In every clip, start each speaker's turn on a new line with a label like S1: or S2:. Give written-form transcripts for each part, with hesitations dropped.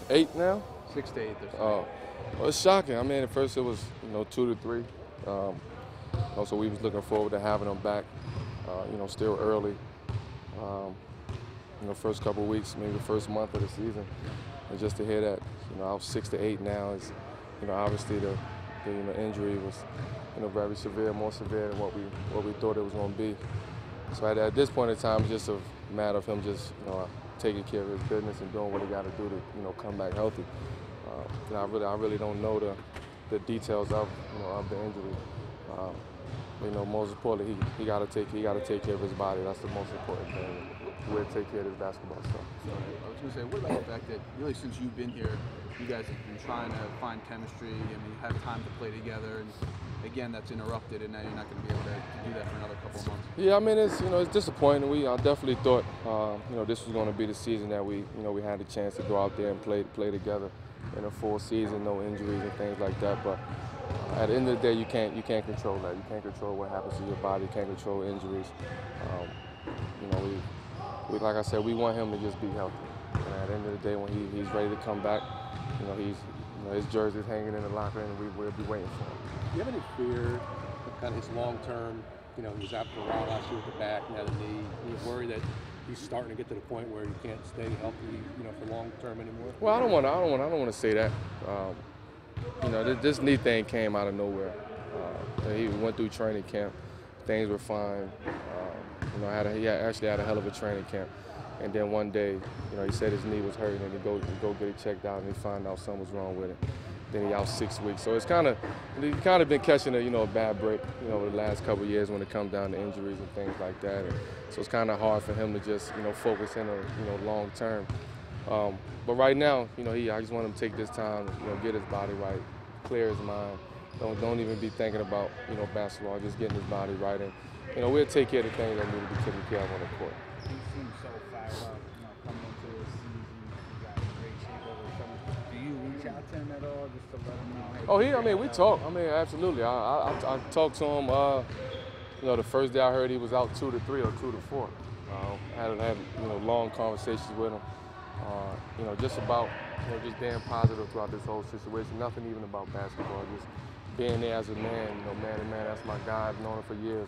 S1: 8 now?
S2: 6 to 8.
S1: Well, it's shocking. I mean, at first it was 2 to 3. Also, we was looking forward to having him back. Still early. First couple of weeks, maybe the first month of the season, and just to hear that, I was 6 to 8 now is, obviously the injury was, very severe, more severe than what we thought it was going to be. So at this point in time, it's just a matter of him just, taking care of his business and doing what he got to do to, come back healthy. I really don't know the details of the injury. Most importantly, he got to take care of his body. That's the most important thing. We'll take care of his basketball stuff.
S2: So I was going to say, what about the fact that really since you've been here, you guys have been trying to find chemistry. I mean, you have time to play together, and again, that's interrupted, and now you're not going to be able to do that for another couple of months.
S1: Yeah, I mean, it's disappointing. I definitely thought, this was going to be the season that we had a chance to go out there and play together in a full season, no injuries and things like that. But at the end of the day, you can't control that. You can't control what happens to your body. You can't control injuries. Like I said, we want him to just be healthy. And at the end of the day, when he's ready to come back, his jersey's hanging in the locker, and we'll be waiting for him.
S3: Do you have any fear of kind of his long-term? He was out for a while last year with the back, now the knee. You worry that he's starting to get to the point where he can't stay healthy, for long-term anymore?
S1: Well, I don't want to say that. This knee thing came out of nowhere. He went through training camp. Things were fine. He actually had a hell of a training camp. And then one day, he said his knee was hurting, and he go get it checked out, and he found out something was wrong with it. Then he out 6 weeks. So he's kind of been catching a bad break, over the last couple of years when it comes down to injuries and things like that. And so it's kind of hard for him to just, focus in on, long term. But right now, I just want him to take this time, get his body right, clear his mind. Don't even be thinking about, basketball, just getting his body right. And, we'll take care of the things that need to be taken care of on the court.
S4: He seems so fired up, coming into the season. He got in great shape over the summer. Do you reach out to him at all just to let him know? Hey,
S1: we talk. Absolutely. I talked to him, the first day I heard he was out 2 to 3 or 2 to 4. Had long conversations with him, just about, just being positive throughout this whole situation. Nothing even about basketball, just being there as a man, man to man. That's my guy. I've known him for years.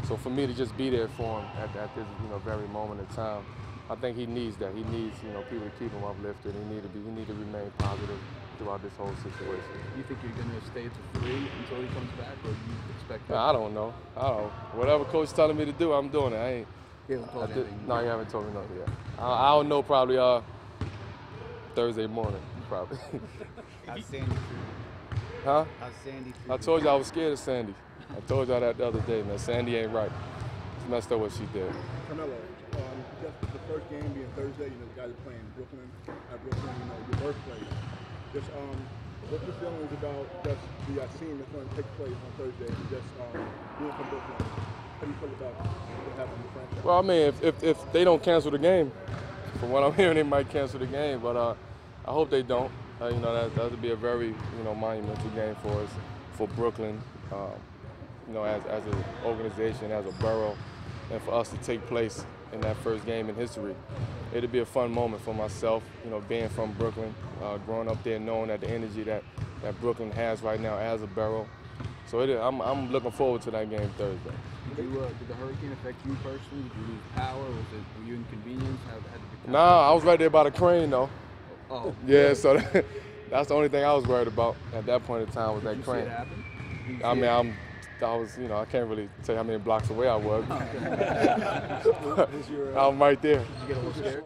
S1: So for me to just be there for him at this, very moment in time, I think he needs that. He needs, people to keep him uplifted. He need to remain positive throughout this whole situation.
S2: You think you're going to stay at the 3 until he comes back, or do you expect that?
S1: I don't know. Whatever coach is telling me to do, I'm doing it.
S2: He hasn't told you anything?
S1: No, he haven't told me nothing yet. I'll know probably Thursday morning, probably.
S4: How's Sandy treated?
S1: Huh?
S4: How's Sandy treated?
S1: I told you I was scared of Sandy. I told y'all that the other day, man. Sandy ain't right. She messed up what she did.
S5: Carmelo, just the first game being Thursday, the guys are playing Brooklyn, your birthplace. Just what's your feelings about just the scene that's going to take place on Thursday and just being from Brooklyn? How do you feel about what happened in the franchise?
S1: Well, I mean, if they don't cancel the game, from what I'm hearing, they might cancel the game, but I hope they don't. That would be a very, monumental game for us, for Brooklyn. As an organization, as a borough, and for us to take place in that first game in history. It'd be a fun moment for myself, being from Brooklyn, growing up there, knowing that the energy that Brooklyn has right now as a borough. So I'm looking forward to that game Thursday.
S2: Did the hurricane affect you personally? Did you lose power? Were you inconvenienced?
S1: Nah, I was right there by the crane, though.
S2: Oh.
S1: Yeah, so that's the only thing I was worried about at that point in time was that crane.
S2: Did you see it happen?
S1: I mean, I can't really tell you how many blocks away I was. I'm right there.
S2: Did you get a little scared?